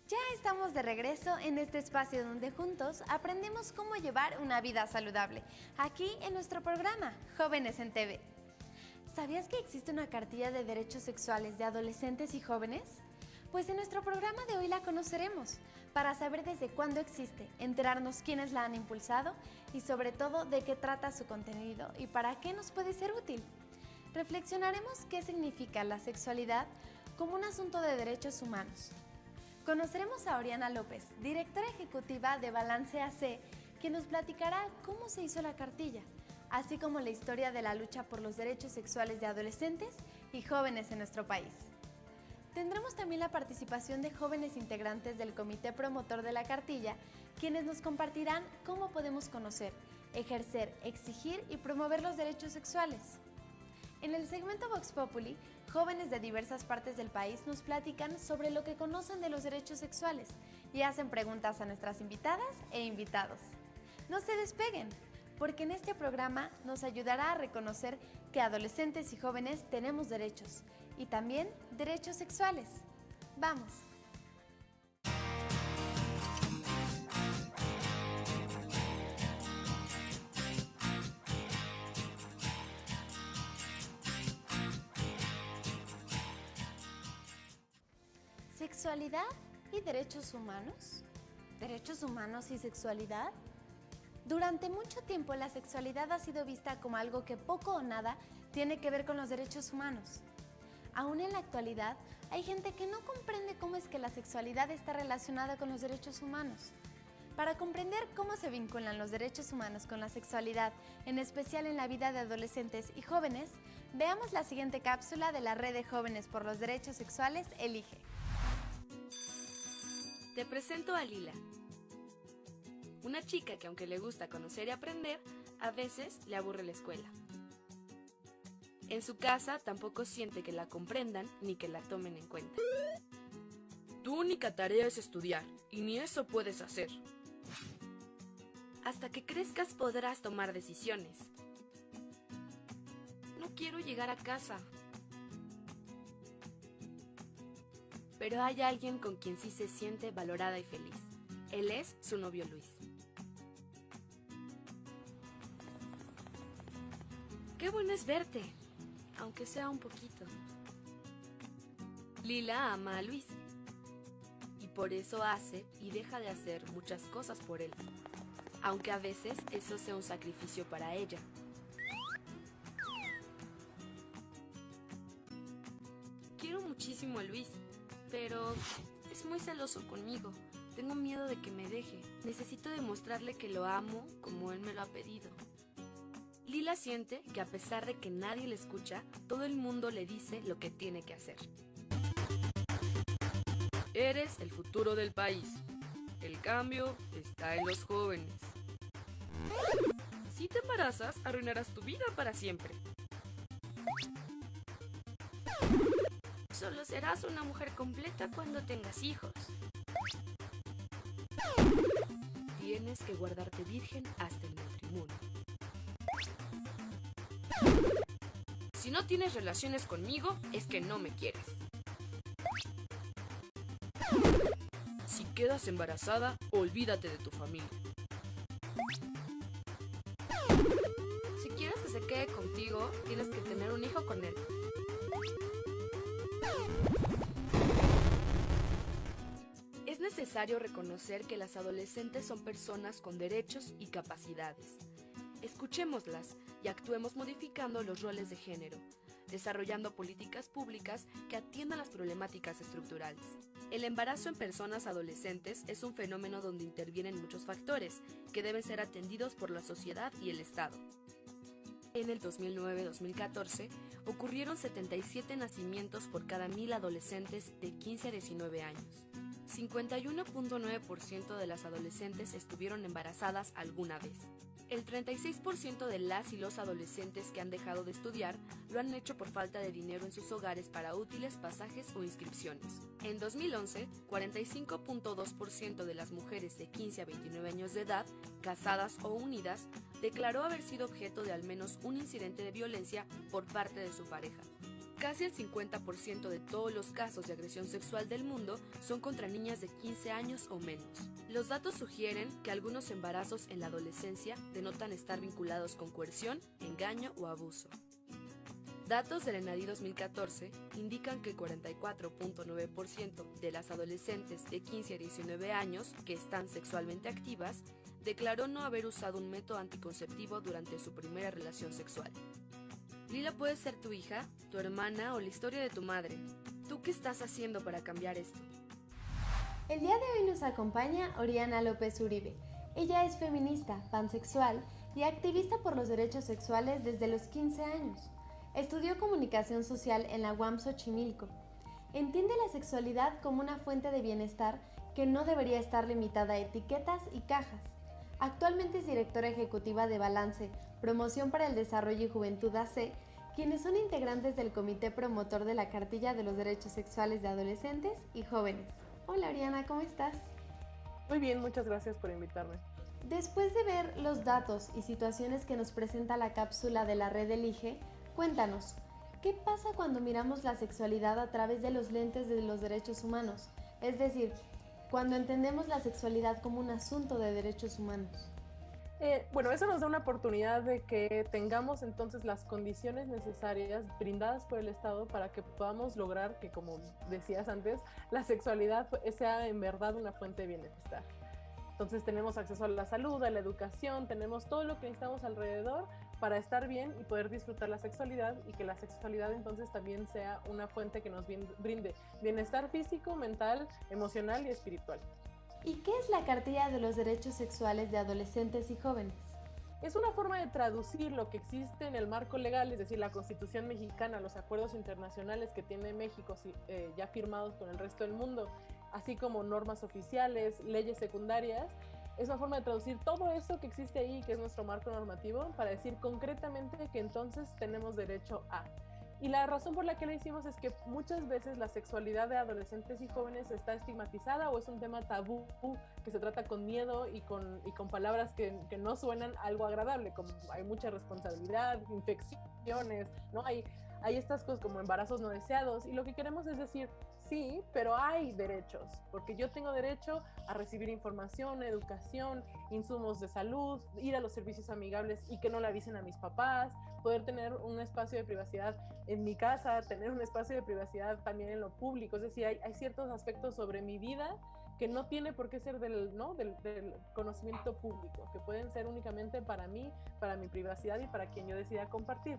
Ya estamos de regreso en este espacio donde juntos aprendemos cómo llevar una vida saludable, aquí en nuestro programa Jóvenes en TV. ¿Sabías que existe una cartilla de derechos sexuales de adolescentes y jóvenes? Pues en nuestro programa de hoy la conoceremos, para saber desde cuándo existe, enterarnos quiénes la han impulsado y sobre todo de qué trata su contenido y para qué nos puede ser útil. Reflexionaremos qué significa la sexualidad como un asunto de derechos humanos. Conoceremos a Oriana López, directora ejecutiva de Balance AC, quien nos platicará cómo se hizo la cartilla, así como la historia de la lucha por los derechos sexuales de adolescentes y jóvenes en nuestro país. Tendremos también la participación de jóvenes integrantes del comité promotor de la cartilla, quienes nos compartirán cómo podemos conocer, ejercer, exigir y promover los derechos sexuales. En el segmento Vox Populi, jóvenes de diversas partes del país nos platican sobre lo que conocen de los derechos sexuales y hacen preguntas a nuestras invitadas e invitados. No se despeguen, porque en este programa nos ayudará a reconocer que adolescentes y jóvenes tenemos derechos y también derechos sexuales. ¡Vamos! ¿Sexualidad y derechos humanos? ¿Derechos humanos y sexualidad? Durante mucho tiempo la sexualidad ha sido vista como algo que poco o nada tiene que ver con los derechos humanos. Aún en la actualidad hay gente que no comprende cómo es que la sexualidad está relacionada con los derechos humanos. Para comprender cómo se vinculan los derechos humanos con la sexualidad, en especial en la vida de adolescentes y jóvenes, veamos la siguiente cápsula de la Red de Jóvenes por los Derechos Sexuales Elige. Te presento a Lila, una chica que aunque le gusta conocer y aprender, a veces le aburre la escuela. En su casa tampoco siente que la comprendan ni que la tomen en cuenta. Tu única tarea es estudiar, y ni eso puedes hacer. Hasta que crezcas podrás tomar decisiones. No quiero llegar a casa. Pero hay alguien con quien sí se siente valorada y feliz. Él es su novio Luis. Qué bueno es verte, aunque sea un poquito. Lila ama a Luis y por eso hace y deja de hacer muchas cosas por él, aunque a veces eso sea un sacrificio para ella. Quiero muchísimo a Luis, pero es muy celoso conmigo. Tengo miedo de que me deje. Necesito demostrarle que lo amo como él me lo ha pedido. Lila siente que a pesar de que nadie le escucha, todo el mundo le dice lo que tiene que hacer. Eres el futuro del país. El cambio está en los jóvenes. Si te embarazas, arruinarás tu vida para siempre. Solo serás una mujer completa cuando tengas hijos. Tienes que guardarte virgen hasta el matrimonio. Si no tienes relaciones conmigo, es que no me quieres. Si quedas embarazada, olvídate de tu familia. Si quieres que se quede contigo, tienes que tener un hijo con él. Es necesario reconocer que las adolescentes son personas con derechos y capacidades. Escuchémoslas y actuemos modificando los roles de género, desarrollando políticas públicas que atiendan las problemáticas estructurales. El embarazo en personas adolescentes es un fenómeno donde intervienen muchos factores que deben ser atendidos por la sociedad y el Estado. En el 2009-2014 ocurrieron 77 nacimientos por cada 1000 adolescentes de 15 a 19 años. 51.9% de las adolescentes estuvieron embarazadas alguna vez. El 36% de las y los adolescentes que han dejado de estudiar lo han hecho por falta de dinero en sus hogares para útiles, pasajes o inscripciones. En 2011, 45.2% de las mujeres de 15 a 29 años de edad, casadas o unidas, declaró haber sido objeto de al menos un incidente de violencia por parte de su pareja. Casi el 50% de todos los casos de agresión sexual del mundo son contra niñas de 15 años o menos. Los datos sugieren que algunos embarazos en la adolescencia denotan estar vinculados con coerción, engaño o abuso. Datos del ENADI 2014 indican que 44.9% de las adolescentes de 15 a 19 años que están sexualmente activas declaró no haber usado un método anticonceptivo durante su primera relación sexual. Lila puede ser tu hija, tu hermana o la historia de tu madre. ¿Tú qué estás haciendo para cambiar esto? El día de hoy nos acompaña Oriana López Uribe. Ella es feminista, pansexual y activista por los derechos sexuales desde los 15 años. Estudió comunicación social en la UAM Xochimilco. Entiende la sexualidad como una fuente de bienestar que no debería estar limitada a etiquetas y cajas. Actualmente es directora ejecutiva de Balance, Promoción para el Desarrollo y Juventud AC, quienes son integrantes del Comité Promotor de la Cartilla de los Derechos Sexuales de Adolescentes y Jóvenes. Hola Oriana, ¿cómo estás? Muy bien, muchas gracias por invitarme. Después de ver los datos y situaciones que nos presenta la cápsula de la red Elige, cuéntanos, ¿qué pasa cuando miramos la sexualidad a través de los lentes de los derechos humanos? Es decir, cuando entendemos la sexualidad como un asunto de derechos humanos. Bueno, eso nos da una oportunidad de que tengamos entonces las condiciones necesarias brindadas por el Estado para que podamos lograr que, como decías antes, la sexualidad sea en verdad una fuente de bienestar. Entonces tenemos acceso a la salud, a la educación, tenemos todo lo que necesitamos alrededor para estar bien y poder disfrutar la sexualidad, y que la sexualidad entonces también sea una fuente que nos brinde bienestar físico, mental, emocional y espiritual. ¿Y qué es la Cartilla de los Derechos Sexuales de Adolescentes y Jóvenes? Es una forma de traducir lo que existe en el marco legal, es decir, la Constitución mexicana, los acuerdos internacionales que tiene México ya firmados con el resto del mundo, así como normas oficiales, leyes secundarias. Es una forma de traducir todo eso que existe ahí, que es nuestro marco normativo, para decir concretamente que entonces tenemos derecho a. Y la razón por la que la hicimos es que muchas veces la sexualidad de adolescentes y jóvenes está estigmatizada, o es un tema tabú que se trata con miedo y con palabras que no suenan algo agradable, como hay mucha responsabilidad, infecciones, ¿no? Hay estas cosas como embarazos no deseados, y lo que queremos es decir, sí, pero hay derechos, porque yo tengo derecho a recibir información, educación, insumos de salud, ir a los servicios amigables y que no le avisen a mis papás, poder tener un espacio de privacidad en mi casa, tener un espacio de privacidad también en lo público. Es decir, hay ciertos aspectos sobre mi vida que no tiene por qué ser del conocimiento público, que pueden ser únicamente para mí, para mi privacidad y para quien yo decida compartir.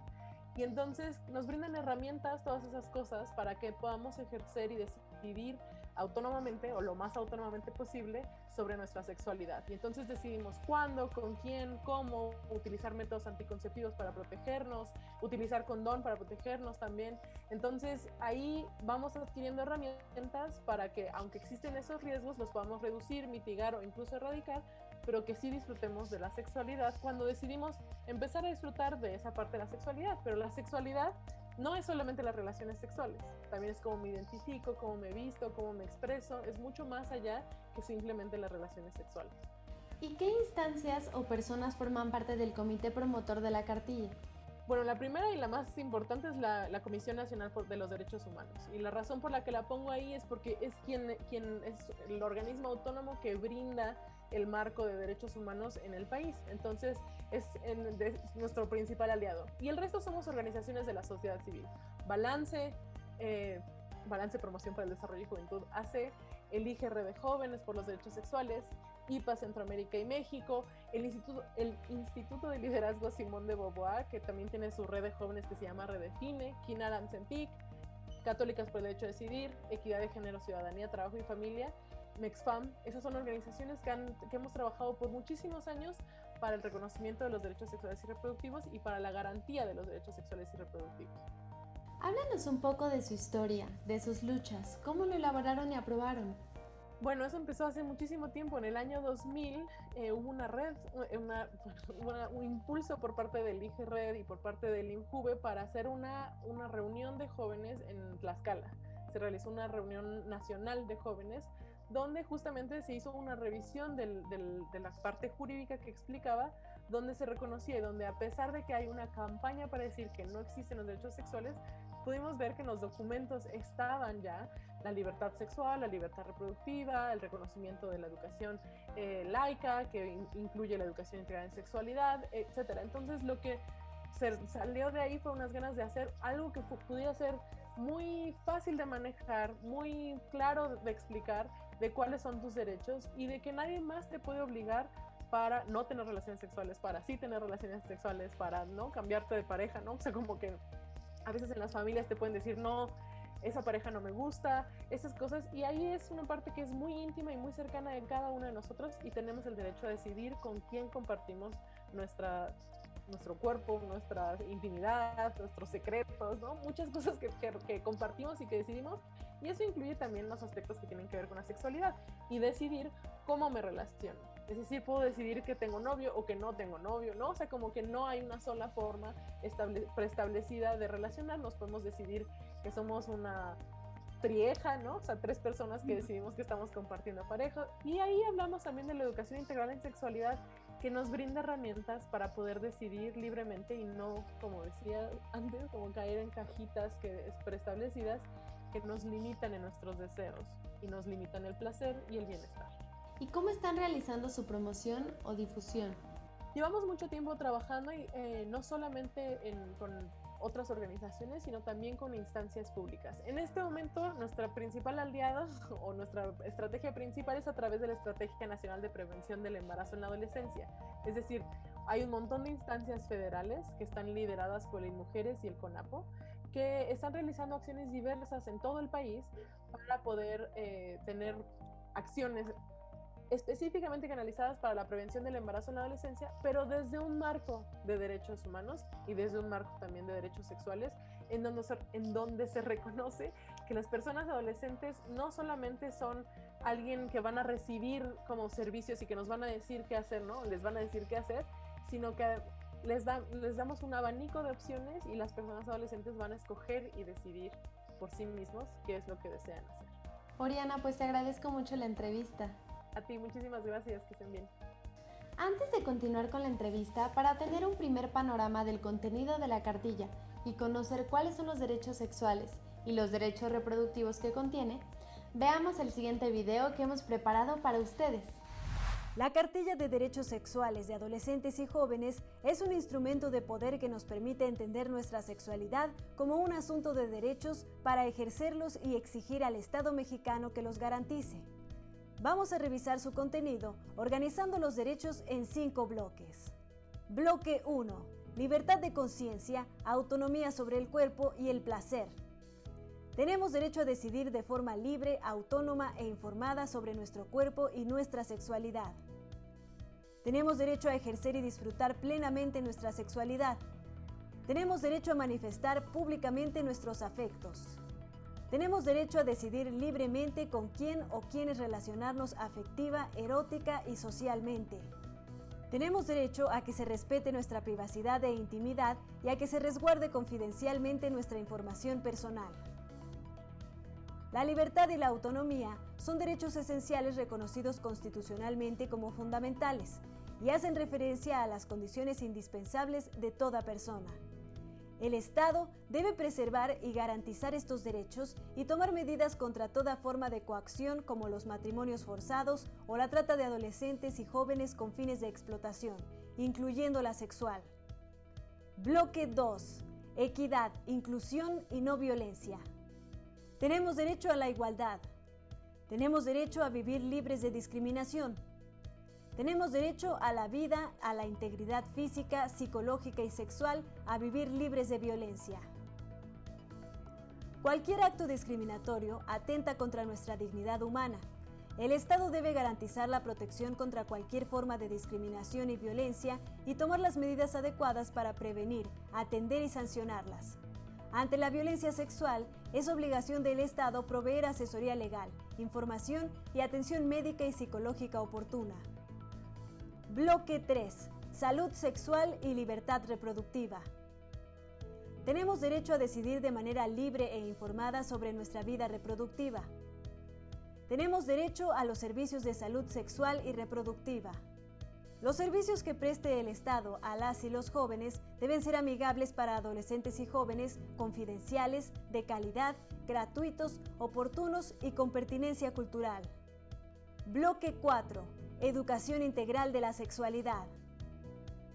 Y entonces nos brindan herramientas, todas esas cosas, para que podamos ejercer y decidir autónomamente, o lo más autónomamente posible, sobre nuestra sexualidad. Y entonces decidimos cuándo, con quién, cómo, utilizar métodos anticonceptivos para protegernos, utilizar condón para protegernos también. Entonces ahí vamos adquiriendo herramientas para que, aunque existen esos riesgos, los podamos reducir, mitigar o incluso erradicar, pero que sí disfrutemos de la sexualidad cuando decidimos empezar a disfrutar de esa parte de la sexualidad. Pero la sexualidad no es solamente las relaciones sexuales, también es cómo me identifico, cómo me visto, cómo me expreso, es mucho más allá que simplemente las relaciones sexuales. ¿Y qué instancias o personas forman parte del Comité Promotor de la Cartilla? Bueno, la primera y la más importante es la Comisión Nacional de los Derechos Humanos, y la razón por la que la pongo ahí es porque es quien es el organismo autónomo que brinda el marco de derechos humanos en el país. Entonces es nuestro principal aliado, y el resto somos organizaciones de la sociedad civil. Balance Promoción para el Desarrollo y Juventud AC, Elige Red de Jóvenes por los Derechos Sexuales, IPA Centroamérica y México, el Instituto de Liderazgo Simón de Beauvoir, que también tiene su red de jóvenes que se llama Redefine, Kinara Sempic, Católicas por el Derecho a Decidir, Equidad de Género, Ciudadanía, Trabajo y Familia, MEXFAM. Esas son organizaciones que hemos trabajado por muchísimos años para el reconocimiento de los derechos sexuales y reproductivos y para la garantía de los derechos sexuales y reproductivos. Háblanos un poco de su historia, de sus luchas, cómo lo elaboraron y aprobaron. Bueno, eso empezó hace muchísimo tiempo. En el año 2000 hubo una red, un impulso por parte del IGE Red y por parte del INJUVE para hacer una reunión de jóvenes en Tlaxcala. Se realizó una reunión nacional de jóvenes donde justamente se hizo una revisión de la parte jurídica que explicaba, donde se reconocía y donde, a pesar de que hay una campaña para decir que no existen los derechos sexuales, pudimos ver que en los documentos estaban ya la libertad sexual, la libertad reproductiva, el reconocimiento de la educación laica, que incluye la educación integral en sexualidad, etc. Entonces lo que salió de ahí fue unas ganas de hacer algo que pudiera ser muy fácil de manejar, muy claro de explicar, de cuáles son tus derechos y de que nadie más te puede obligar para no tener relaciones sexuales, para sí tener relaciones sexuales, para no cambiarte de pareja, ¿no? O sea, como que a veces en las familias te pueden decir, no, esa pareja no me gusta, esas cosas, y ahí es una parte que es muy íntima y muy cercana de cada uno de nosotros y tenemos el derecho a decidir con quién compartimos nuestro cuerpo, nuestra intimidad, nuestros secretos, ¿no? Muchas cosas que compartimos y que decidimos, y eso incluye también los aspectos que tienen que ver con la sexualidad y decidir cómo me relaciono. Es decir, puedo decidir que tengo novio o que no tengo novio, ¿no? O sea, como que no hay una sola forma preestablecida de relacionarnos. Podemos decidir que somos una trieja, ¿no? O sea, 3 personas que decidimos que estamos compartiendo pareja. Y ahí hablamos también de la educación integral en sexualidad, que nos brinda herramientas para poder decidir libremente y no, como decía antes, como caer en cajitas preestablecidas que nos limitan en nuestros deseos y nos limitan el placer y el bienestar. ¿Y cómo están realizando su promoción o difusión? Llevamos mucho tiempo trabajando y no solamente con otras organizaciones, sino también con instancias públicas. En este momento, nuestra principal aliada o nuestra estrategia principal es a través de la Estrategia Nacional de Prevención del Embarazo en la Adolescencia. Es decir, hay un montón de instancias federales que están lideradas por el Mujeres y el CONAPO, que están realizando acciones diversas en todo el país para poder tener acciones específicamente canalizadas para la prevención del embarazo en la adolescencia, pero desde un marco de derechos humanos y desde un marco también de derechos sexuales, en donde se reconoce que las personas adolescentes no solamente son alguien que van a recibir como servicios y que nos van a decir qué hacer, ¿no? Les van a decir qué hacer, sino que les damos un abanico de opciones y las personas adolescentes van a escoger y decidir por sí mismos qué es lo que desean hacer. Oriana, pues te agradezco mucho la entrevista. A ti, muchísimas gracias, que estén bien. Antes de continuar con la entrevista, para tener un primer panorama del contenido de la cartilla y conocer cuáles son los derechos sexuales y los derechos reproductivos que contiene, veamos el siguiente video que hemos preparado para ustedes. La Cartilla de Derechos Sexuales de Adolescentes y Jóvenes es un instrumento de poder que nos permite entender nuestra sexualidad como un asunto de derechos para ejercerlos y exigir al Estado mexicano que los garantice. Vamos a revisar su contenido organizando los derechos en 5 bloques. Bloque 1. Libertad de conciencia, autonomía sobre el cuerpo y el placer. Tenemos derecho a decidir de forma libre, autónoma e informada sobre nuestro cuerpo y nuestra sexualidad. Tenemos derecho a ejercer y disfrutar plenamente nuestra sexualidad. Tenemos derecho a manifestar públicamente nuestros afectos. Tenemos derecho a decidir libremente con quién o quiénes relacionarnos afectiva, erótica y socialmente. Tenemos derecho a que se respete nuestra privacidad e intimidad y a que se resguarde confidencialmente nuestra información personal. La libertad y la autonomía son derechos esenciales reconocidos constitucionalmente como fundamentales y hacen referencia a las condiciones indispensables de toda persona. El Estado debe preservar y garantizar estos derechos y tomar medidas contra toda forma de coacción como los matrimonios forzados o la trata de adolescentes y jóvenes con fines de explotación, incluyendo la sexual. Bloque 2. Equidad, inclusión y no violencia. Tenemos derecho a la igualdad. Tenemos derecho a vivir libres de discriminación. Tenemos derecho a la vida, a la integridad física, psicológica y sexual, a vivir libres de violencia. Cualquier acto discriminatorio atenta contra nuestra dignidad humana. El Estado debe garantizar la protección contra cualquier forma de discriminación y violencia y tomar las medidas adecuadas para prevenir, atender y sancionarlas. Ante la violencia sexual, es obligación del Estado proveer asesoría legal, información y atención médica y psicológica oportuna. Bloque 3. Salud sexual y libertad reproductiva. Tenemos derecho a decidir de manera libre e informada sobre nuestra vida reproductiva. Tenemos derecho a los servicios de salud sexual y reproductiva. Los servicios que preste el Estado a las y los jóvenes deben ser amigables para adolescentes y jóvenes, confidenciales, de calidad, gratuitos, oportunos y con pertinencia cultural. Bloque 4. Educación integral de la sexualidad.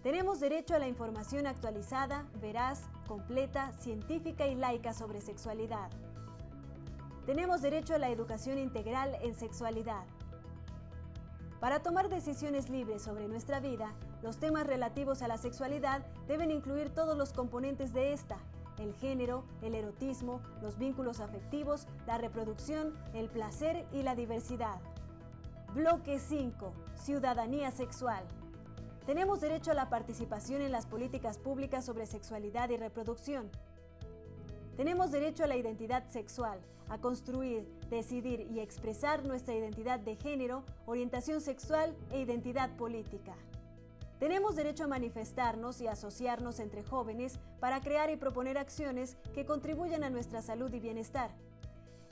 Tenemos derecho a la información actualizada, veraz, completa, científica y laica sobre sexualidad. Tenemos derecho a la educación integral en sexualidad. Para tomar decisiones libres sobre nuestra vida, los temas relativos a la sexualidad deben incluir todos los componentes de esta: el género, el erotismo, los vínculos afectivos, la reproducción, el placer y la diversidad. Bloque 5. Ciudadanía sexual. Tenemos derecho a la participación en las políticas públicas sobre sexualidad y reproducción. Tenemos derecho a la identidad sexual, a construir, decidir y expresar nuestra identidad de género, orientación sexual e identidad política. Tenemos derecho a manifestarnos y asociarnos entre jóvenes para crear y proponer acciones que contribuyan a nuestra salud y bienestar.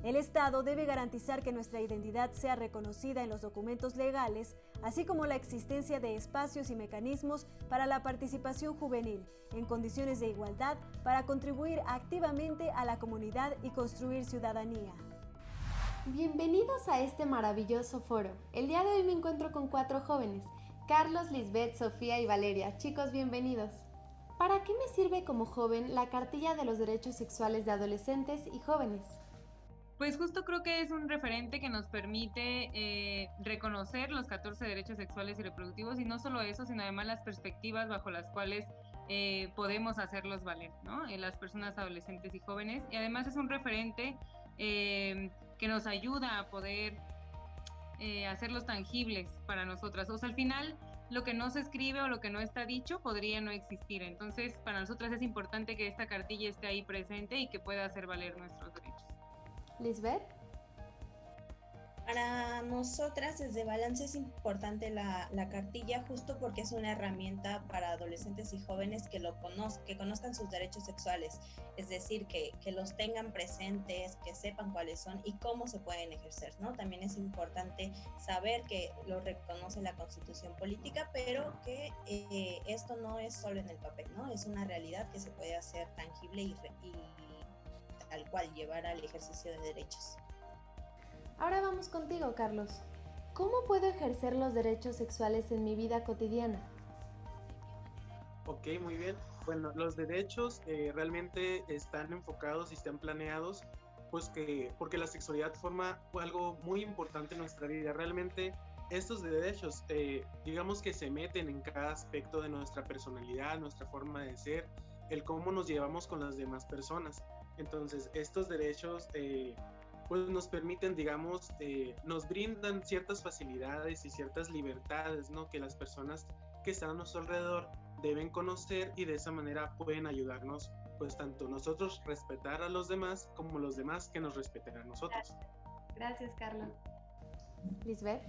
El Estado debe garantizar que nuestra identidad sea reconocida en los documentos legales, así como la existencia de espacios y mecanismos para la participación juvenil, en condiciones de igualdad, para contribuir activamente a la comunidad y construir ciudadanía. Bienvenidos a este maravilloso foro. El día de hoy me encuentro con 4 jóvenes: Carlos, Lisbeth, Sofía y Valeria. Chicos, bienvenidos. ¿Para qué me sirve como joven la Cartilla de los Derechos Sexuales de Adolescentes y Jóvenes? Pues justo creo que es un referente que nos permite reconocer los 14 derechos sexuales y reproductivos, y no solo eso, sino además las perspectivas bajo las cuales podemos hacerlos valer, ¿no? Las personas adolescentes y jóvenes. Y además es un referente que nos ayuda a poder hacerlos tangibles para nosotras. O sea, al final, lo que no se escribe o lo que no está dicho podría no existir. Entonces, para nosotras es importante que esta cartilla esté ahí presente y que pueda hacer valer nuestros derechos. Lisbeth. Para nosotras desde Balance es importante la cartilla, justo porque es una herramienta para adolescentes y jóvenes que conozcan sus derechos sexuales, es decir, que los tengan presentes, que sepan cuáles son y cómo se pueden ejercer, ¿no? También es importante saber que lo reconoce la Constitución Política, pero que esto no es solo en el papel, ¿no? Es una realidad que se puede hacer tangible y tal cual llevar al ejercicio de derechos. Ahora vamos contigo, Carlos. ¿Cómo puedo ejercer los derechos sexuales en mi vida cotidiana? Ok, muy bien. Bueno, los derechos realmente están enfocados y están planeados pues porque la sexualidad forma algo muy importante en nuestra vida. Realmente estos derechos digamos que se meten en cada aspecto de nuestra personalidad, nuestra forma de ser, el cómo nos llevamos con las demás personas. Entonces, estos derechos pues nos permiten, digamos, nos brindan ciertas facilidades y ciertas libertades, ¿no? Que las personas que están a nuestro alrededor deben conocer, y de esa manera pueden ayudarnos, pues tanto nosotros respetar a los demás como los demás que nos respeten a nosotros. Gracias, Carlos. Lisbeth.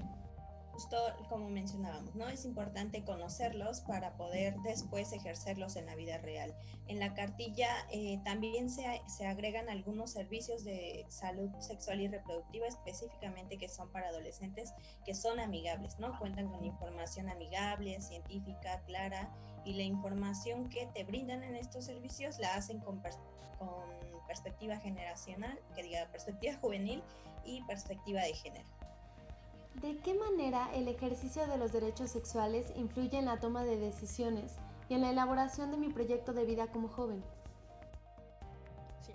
Justo como mencionábamos, ¿no? Es importante conocerlos para poder después ejercerlos en la vida real. En la cartilla también se agregan algunos servicios de salud sexual y reproductiva específicamente que son para adolescentes, que son amigables, ¿no? Cuentan con información amigable, científica, clara, y la información que te brindan en estos servicios la hacen con perspectiva generacional, perspectiva juvenil y perspectiva de género. ¿De qué manera el ejercicio de los derechos sexuales influye en la toma de decisiones y en la elaboración de mi proyecto de vida como joven? Sí,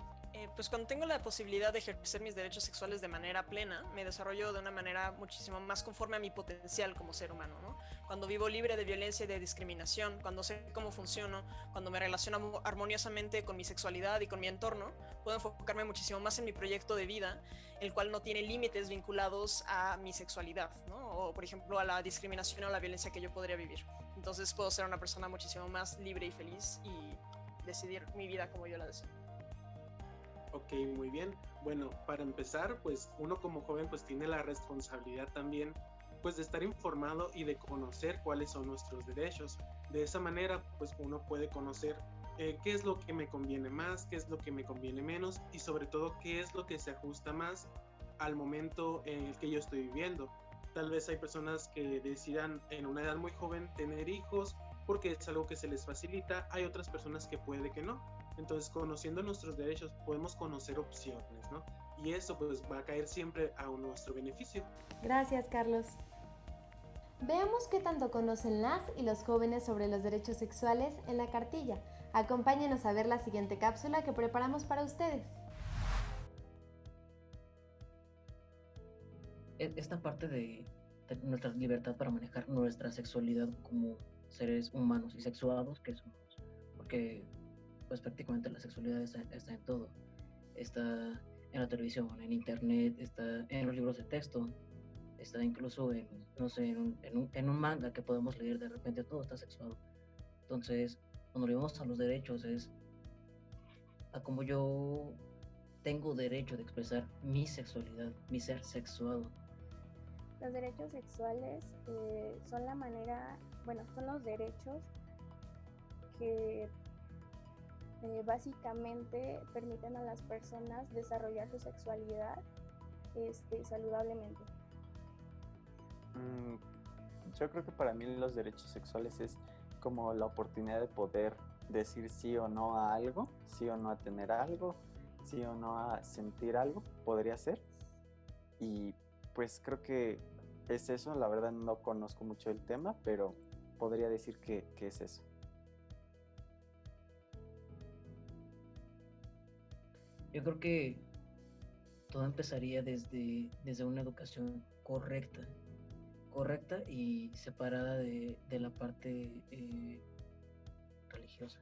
pues cuando tengo la posibilidad de ejercer mis derechos sexuales de manera plena, me desarrollo de una manera muchísimo más conforme a mi potencial como ser humano, ¿no? Cuando vivo libre de violencia y de discriminación, cuando sé cómo funciono, cuando me relaciono armoniosamente con mi sexualidad y con mi entorno, puedo enfocarme muchísimo más en mi proyecto de vida, el cual no tiene límites vinculados a mi sexualidad, ¿no? O, por ejemplo, a la discriminación o a la violencia que yo podría vivir. Entonces puedo ser una persona muchísimo más libre y feliz y decidir mi vida como yo la deseo. Ok, muy bien. Bueno, para empezar, pues uno como joven pues tiene la responsabilidad también pues de estar informado y de conocer cuáles son nuestros derechos. De esa manera pues uno puede conocer qué es lo que me conviene más, qué es lo que me conviene menos, y sobre todo qué es lo que se ajusta más al momento en el que yo estoy viviendo. Tal vez hay personas que decidan en una edad muy joven tener hijos porque es algo que se les facilita, hay otras personas que puede que no. Entonces, conociendo nuestros derechos, podemos conocer opciones, ¿no? Y eso pues va a caer siempre a nuestro beneficio. Gracias, Carlos. Veamos qué tanto conocen las y los jóvenes sobre los derechos sexuales en la cartilla. Acompáñenos a ver la siguiente cápsula que preparamos para ustedes. Esta parte de nuestra libertad para manejar nuestra sexualidad como seres humanos y sexuados que somos, porque pues prácticamente la sexualidad está en todo, está en la televisión, en internet, está en los libros de texto, está incluso en, no sé, en un manga que podemos leer, de repente todo está sexuado. Entonces, cuando volvemos a los derechos es a como yo tengo derecho de expresar mi sexualidad, mi ser sexuado. Los derechos sexuales son la manera, son los derechos que básicamente permiten a las personas desarrollar su sexualidad saludablemente. Yo creo que para mí los derechos sexuales es como la oportunidad de poder decir sí o no a algo, sí o no a tener algo, sí o no a sentir algo, podría ser. Y pues creo que es eso, la verdad no conozco mucho el tema, pero podría decir que es eso. Yo creo que todo empezaría desde una educación correcta y separada de la parte religiosa.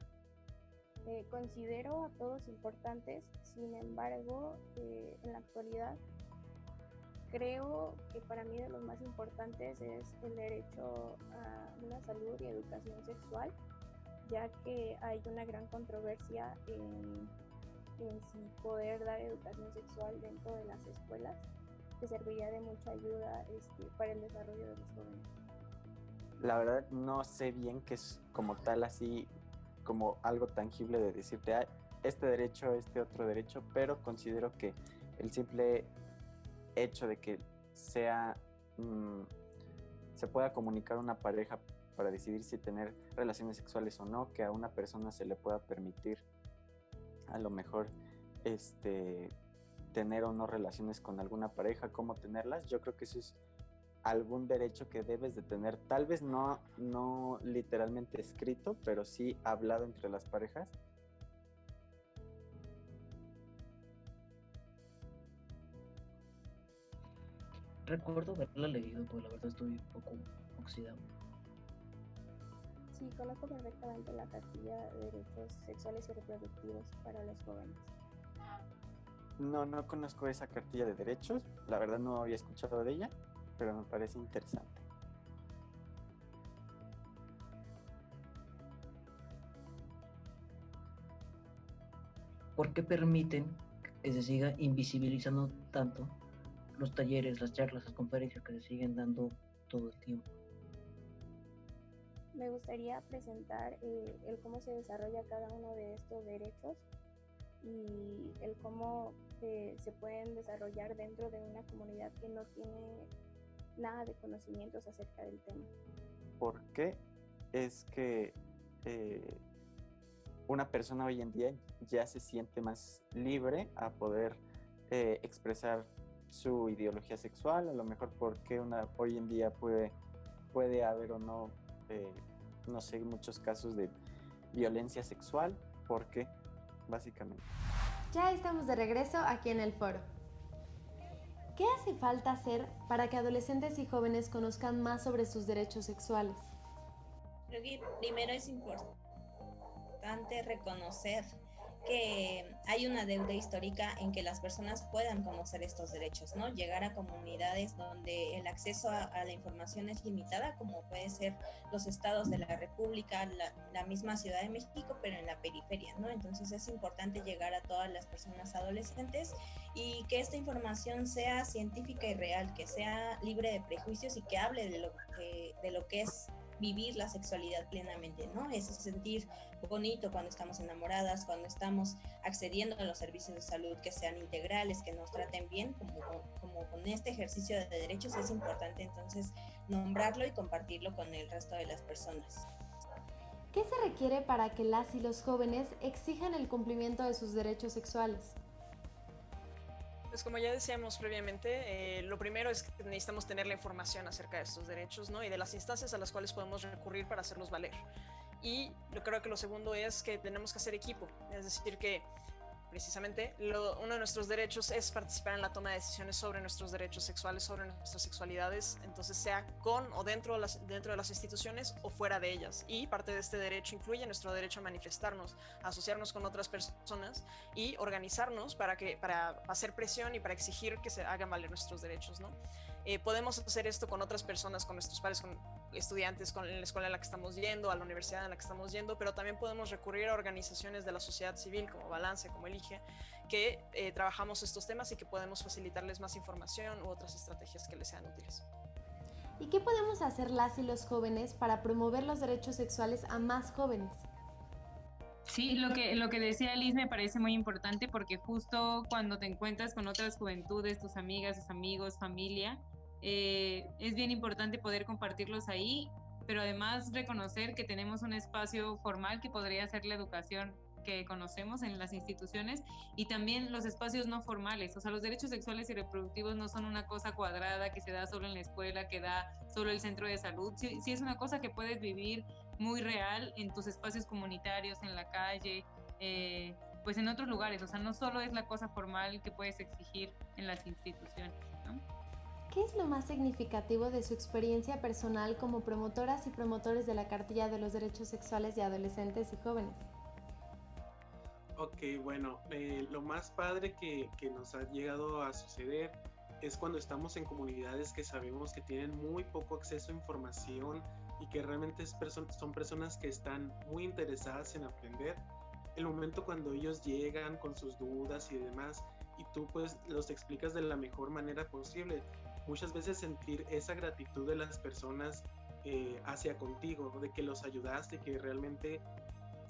Considero a todos importantes, sin embargo, en la actualidad creo que para mí de los más importantes es el derecho a una salud y educación sexual, ya que hay una gran controversia en si poder dar educación sexual dentro de las escuelas, que serviría de mucha ayuda para el desarrollo de los jóvenes. La verdad no sé bien qué es como tal así, como algo tangible de decirte este derecho, este otro derecho, pero considero que el simple hecho de que se pueda comunicar una pareja para decidir si tener relaciones sexuales o no, que a una persona se le pueda permitir a lo mejor tener o no relaciones con alguna pareja, cómo tenerlas. Yo creo que eso es algún derecho que debes de tener, tal vez no literalmente escrito, pero sí hablado entre las parejas. Recuerdo haberla leído, pero la verdad estoy un poco oxidado. Sí, conozco perfectamente la cartilla de derechos sexuales y reproductivos para los jóvenes. No conozco esa cartilla de derechos, la verdad no había escuchado de ella, pero me parece interesante. ¿Por qué permiten que se siga invisibilizando tanto los talleres, las charlas, las conferencias que se siguen dando todo el tiempo? Me gustaría presentar el cómo se desarrolla cada uno de estos derechos y el cómo se pueden desarrollar dentro de una comunidad que no tiene nada de conocimientos acerca del tema. ¿Por qué es que una persona hoy en día ya se siente más libre a poder expresar su ideología sexual? A lo mejor porque hoy en día puede haber o no, no sé, muchos casos de violencia sexual. ¿Por qué? Básicamente. Ya estamos de regreso aquí en el foro. ¿Qué hace falta hacer para que adolescentes y jóvenes conozcan más sobre sus derechos sexuales? Creo que primero es importante reconocer que hay una deuda histórica en que las personas puedan conocer estos derechos, ¿no? Llegar a comunidades donde el acceso a la información es limitada, como puede ser los estados de la República, la misma Ciudad de México, pero en la periferia, ¿no? Entonces es importante llegar a todas las personas adolescentes y que esta información sea científica y real, que sea libre de prejuicios y que hable de lo que es vivir la sexualidad plenamente, ¿no? Ese sentir bonito cuando estamos enamoradas, cuando estamos accediendo a los servicios de salud que sean integrales, que nos traten bien, como con este ejercicio de derechos es importante entonces nombrarlo y compartirlo con el resto de las personas. ¿Qué se requiere para que las y los jóvenes exijan el cumplimiento de sus derechos sexuales? Pues como ya decíamos previamente, lo primero es que necesitamos tener la información acerca de estos derechos, ¿no? Y de las instancias a las cuales podemos recurrir para hacerlos valer. Y yo creo que lo segundo es que tenemos que hacer equipo, es decir que precisamente uno de nuestros derechos es participar en la toma de decisiones sobre nuestros derechos sexuales, sobre nuestras sexualidades, entonces sea con o dentro de las instituciones o fuera de ellas. Y parte de este derecho incluye nuestro derecho a manifestarnos, a asociarnos con otras personas y organizarnos para hacer presión y para exigir que se hagan valer nuestros derechos, ¿no? Podemos hacer esto con otras personas, con nuestros pares, con estudiantes, en la escuela en la que estamos yendo, a la universidad en la que estamos yendo, pero también podemos recurrir a organizaciones de la sociedad civil como Balance, como Elige, que trabajamos estos temas y que podemos facilitarles más información u otras estrategias que les sean útiles. ¿Y qué podemos hacer las y los jóvenes para promover los derechos sexuales a más jóvenes? Sí, lo que decía Liz me parece muy importante porque justo cuando te encuentras con otras juventudes, tus amigas, tus amigos, familia, es bien importante poder compartirlos ahí, pero además reconocer que tenemos un espacio formal que podría ser la educación que conocemos en las instituciones y también los espacios no formales. O sea, los derechos sexuales y reproductivos no son una cosa cuadrada que se da solo en la escuela, que da solo el centro de salud. Sí es una cosa que puedes vivir muy real en tus espacios comunitarios, en la calle, pues en otros lugares. O sea, no solo es la cosa formal que puedes exigir en las instituciones, ¿no? ¿Qué es lo más significativo de su experiencia personal como promotoras y promotores de la Cartilla de los Derechos Sexuales de Adolescentes y Jóvenes? Ok, bueno, lo más padre que nos ha llegado a suceder es cuando estamos en comunidades que sabemos que tienen muy poco acceso a información y que realmente son personas que están muy interesadas en aprender. El momento cuando ellos llegan con sus dudas y demás y tú pues los explicas de la mejor manera posible, muchas veces sentir esa gratitud de las personas hacia contigo, de que los ayudaste, que realmente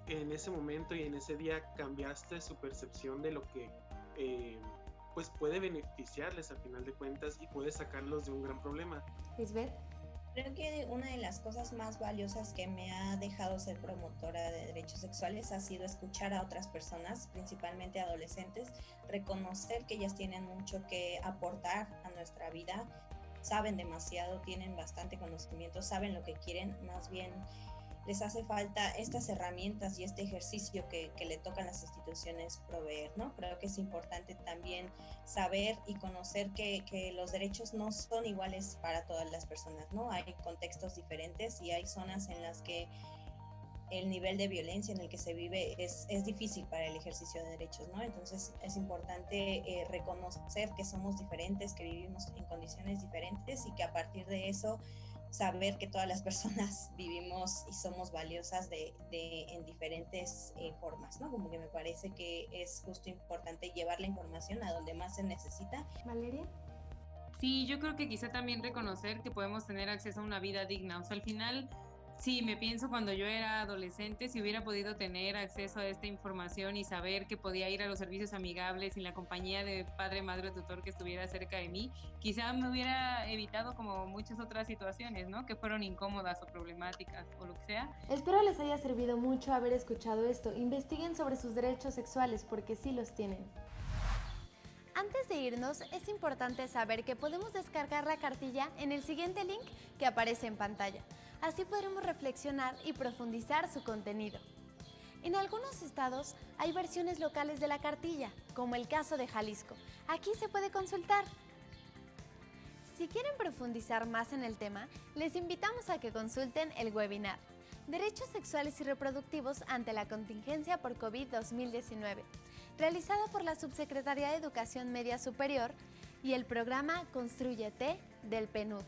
en ese momento y en ese día cambiaste su percepción de lo que pues puede beneficiarles al final de cuentas y puede sacarlos de un gran problema. Lisbeth. Creo que una de las cosas más valiosas que me ha dejado ser promotora de derechos sexuales ha sido escuchar a otras personas, principalmente adolescentes, reconocer que ellas tienen mucho que aportar a nuestra vida, saben demasiado, tienen bastante conocimiento, saben lo que quieren, más bien les hace falta estas herramientas y este ejercicio que le tocan las instituciones proveer, ¿no? Creo que es importante también saber y conocer que los derechos no son iguales para todas las personas, ¿no? Hay contextos diferentes y hay zonas en las que el nivel de violencia en el que se vive es difícil para el ejercicio de derechos, ¿no? Entonces es importante reconocer que somos diferentes, que vivimos en condiciones diferentes y que a partir de eso saber que todas las personas vivimos y somos valiosas en diferentes formas, ¿no? Como que me parece que es justo importante llevar la información a donde más se necesita. ¿Valeria? Sí, yo creo que quizá también reconocer que podemos tener acceso a una vida digna. O sea, al final, sí, me pienso cuando yo era adolescente, si hubiera podido tener acceso a esta información y saber que podía ir a los servicios amigables sin la compañía de padre, madre o tutor que estuviera cerca de mí, quizá me hubiera evitado como muchas otras situaciones, ¿no? Que fueron incómodas o problemáticas o lo que sea. Espero les haya servido mucho haber escuchado esto. Investiguen sobre sus derechos sexuales porque sí los tienen. Antes de irnos, es importante saber que podemos descargar la cartilla en el siguiente link que aparece en pantalla. Así podremos reflexionar y profundizar su contenido. En algunos estados hay versiones locales de la cartilla, como el caso de Jalisco. Aquí se puede consultar. Si quieren profundizar más en el tema, les invitamos a que consulten el webinar Derechos Sexuales y Reproductivos ante la contingencia por COVID-2019, realizado por la Subsecretaría de Educación Media Superior y el programa Constrúyete del PNUD.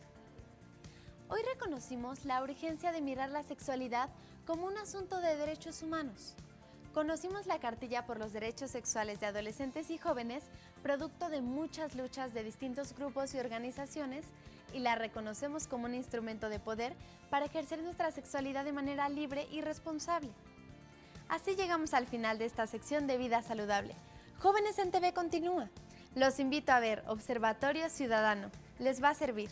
Hoy reconocimos la urgencia de mirar la sexualidad como un asunto de derechos humanos. Conocimos la Cartilla por los Derechos Sexuales de Adolescentes y Jóvenes, producto de muchas luchas de distintos grupos y organizaciones y la reconocemos como un instrumento de poder para ejercer nuestra sexualidad de manera libre y responsable. Así llegamos al final de esta sección de Vida Saludable. Jóvenes en TV continúa. Los invito a ver Observatorio Ciudadano. Les va a servir.